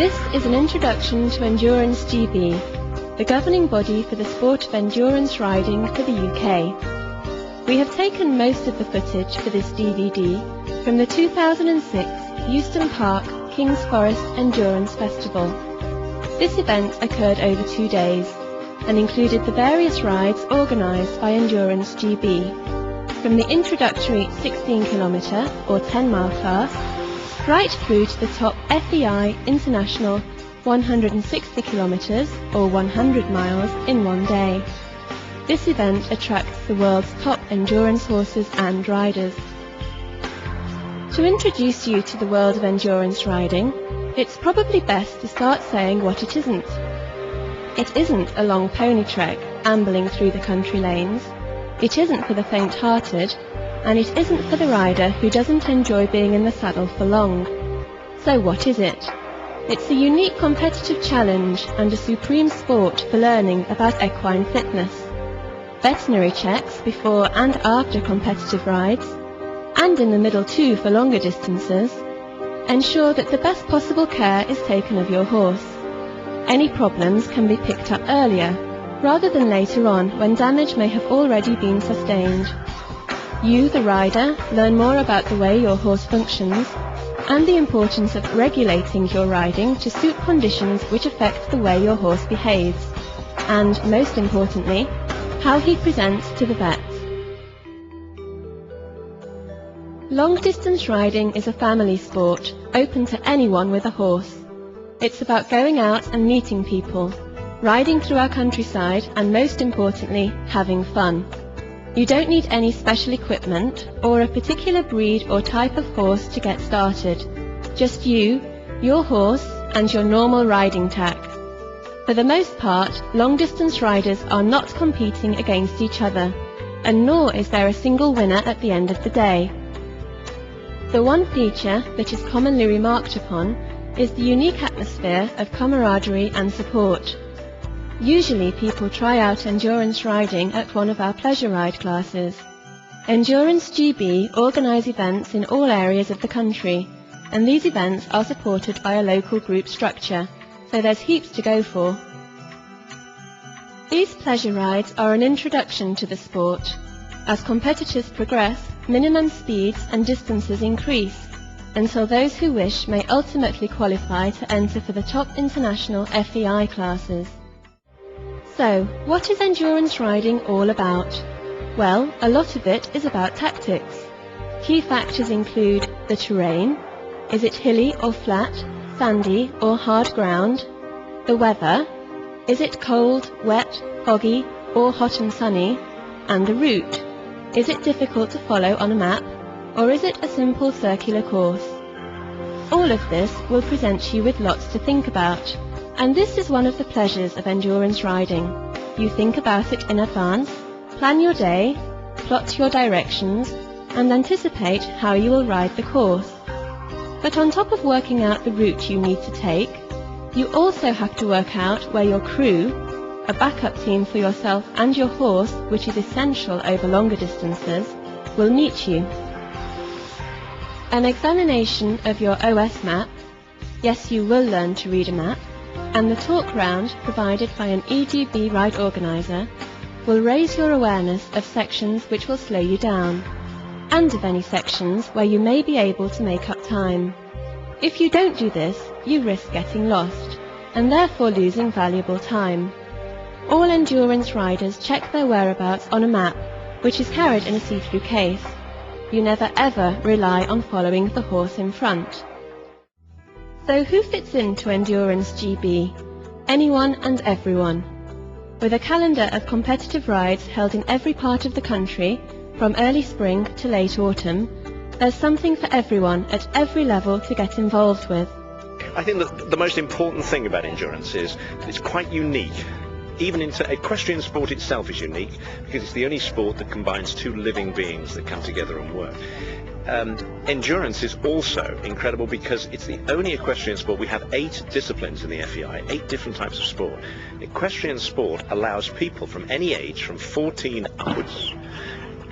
This is an introduction to Endurance GB, the governing body for the sport of endurance riding for the UK. We have taken most of the footage for this DVD from the 2006 Euston Park King's Forest Endurance Festival. This event occurred over 2 days and included the various rides organised by Endurance GB, from the introductory 16-kilometre or 10-mile class right through to the top FEI International 160 kilometres or 100 miles in one day. This event attracts the world's top endurance horses and riders. To introduce you to the world of endurance riding, it's probably best to start saying what it isn't. It isn't a long pony trek ambling through the country lanes. It isn't for the faint-hearted, and it isn't for the rider who doesn't enjoy being in the saddle for long. So what is it? It's a unique competitive challenge and a supreme sport for learning about equine fitness. Veterinary checks before and after competitive rides, and in the middle too for longer distances, ensure that the best possible care is taken of your horse. Any problems can be picked up earlier, rather than later on when damage may have already been sustained. You, the rider, learn more about the way your horse functions and the importance of regulating your riding to suit conditions which affect the way your horse behaves, and, most importantly, how he presents to the vet. Long-distance riding is a family sport, open to anyone with a horse. It's about going out and meeting people, riding through our countryside, and most importantly, having fun. You don't need any special equipment or a particular breed or type of horse to get started. Just you, your horse, and your normal riding tack. For the most part, long-distance riders are not competing against each other, and nor is there a single winner at the end of the day. The one feature that is commonly remarked upon is the unique atmosphere of camaraderie and support. Usually people try out endurance riding at one of our pleasure ride classes. Endurance GB organise events in all areas of the country, and these events are supported by a local group structure, so there's heaps to go for. These pleasure rides are an introduction to the sport. As competitors progress, minimum speeds and distances increase, until those who wish may ultimately qualify to enter for the top international FEI classes. So, what is endurance riding all about? Well, a lot of it is about tactics. Key factors include the terrain. Is it hilly or flat, sandy or hard ground? The weather. Is it cold, wet, foggy or hot and sunny? And the route. Is it difficult to follow on a map, or is it a simple circular course? All of this will present you with lots to think about. And this is one of the pleasures of endurance riding. You think about it in advance, plan your day, plot your directions, and anticipate how you will ride the course. But on top of working out the route you need to take, you also have to work out where your crew, a backup team for yourself and your horse, which is essential over longer distances, will meet you. An examination of your OS map, yes, you will learn to read a map, and the talk round provided by an EGB ride organiser will raise your awareness of sections which will slow you down, and of any sections where you may be able to make up time. If you don't do this, you risk getting lost, and therefore losing valuable time. All endurance riders check their whereabouts on a map, which is carried in a see-through case. You never ever rely on following the horse in front. So who fits into Endurance GB? Anyone and everyone. With a calendar of competitive rides held in every part of the country, from early spring to late autumn, there's something for everyone at every level to get involved with. I think that the most important thing about endurance is that it's quite unique. Even equestrian sport itself is unique because it's the only sport that combines two living beings that come together and work. Endurance is also incredible because it's the only equestrian sport. We have 8 disciplines in the FEI, 8 different types of sport. Equestrian sport allows people from any age, from 14 upwards,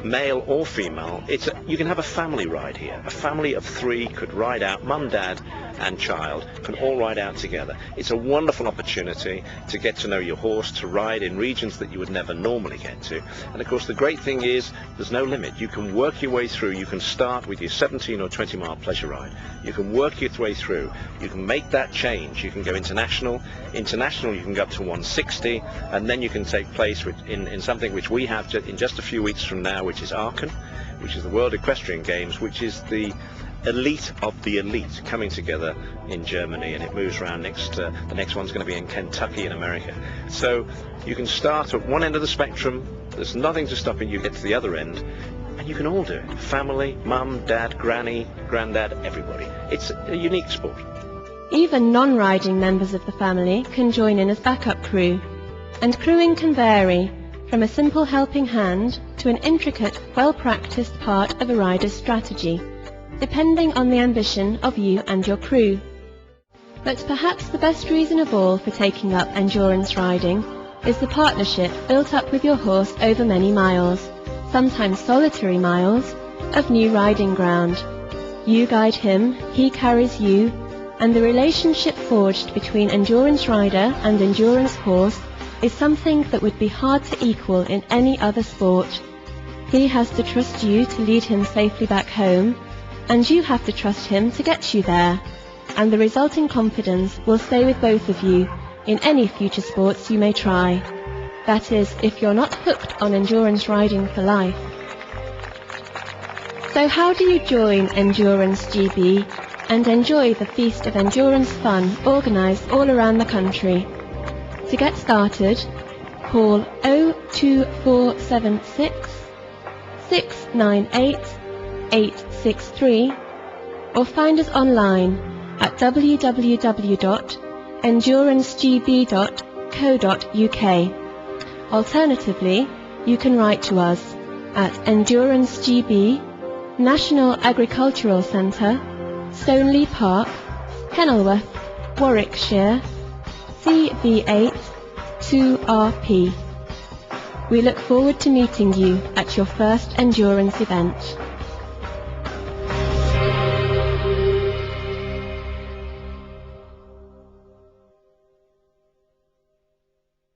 male or female. You can have a family ride here. A family of 3 could ride out, mum, dad, and child can all ride out together. It's a wonderful opportunity to get to know your horse, to ride in regions that you would never normally get to. And of course the great thing is there's no limit. You can work your way through. You can start with your 17 or 20 mile pleasure ride. You can work your way through. You can make that change. You can go international. International you can go up to 160, and then you can take place in something which we have in just a few weeks from now, which is Aachen, which is the World Equestrian Games, which is the elite of the elite coming together in Germany, and it moves around the next one's going to be in Kentucky in America. So you can start at one end of the spectrum. There's nothing to stop you get to the other end, and you can all do it. Family, mum, dad, granny, granddad, everybody. It's a unique sport. Even non-riding members of the family can join in as backup crew, and crewing can vary from a simple helping hand to an intricate, well-practiced part of a rider's strategy, depending on the ambition of you and your crew. But perhaps the best reason of all for taking up endurance riding is the partnership built up with your horse over many miles, sometimes solitary miles, of new riding ground. You guide him, he carries you, and the relationship forged between endurance rider and endurance horse is something that would be hard to equal in any other sport. He has to trust you to lead him safely back home, and you have to trust him to get you there, and the resulting confidence will stay with both of you in any future sports you may try. That is, if you're not hooked on endurance riding for life. So how do you join Endurance GB and enjoy the feast of endurance fun organised all around the country? To get started, call 02476 698 863 or find us online at www.endurancegb.co.uk. Alternatively, you can write to us at Endurance GB, National Agricultural Centre, Stoneleigh Park, Kenilworth, Warwickshire, CV8 2RP. We look forward to meeting you at your first endurance event.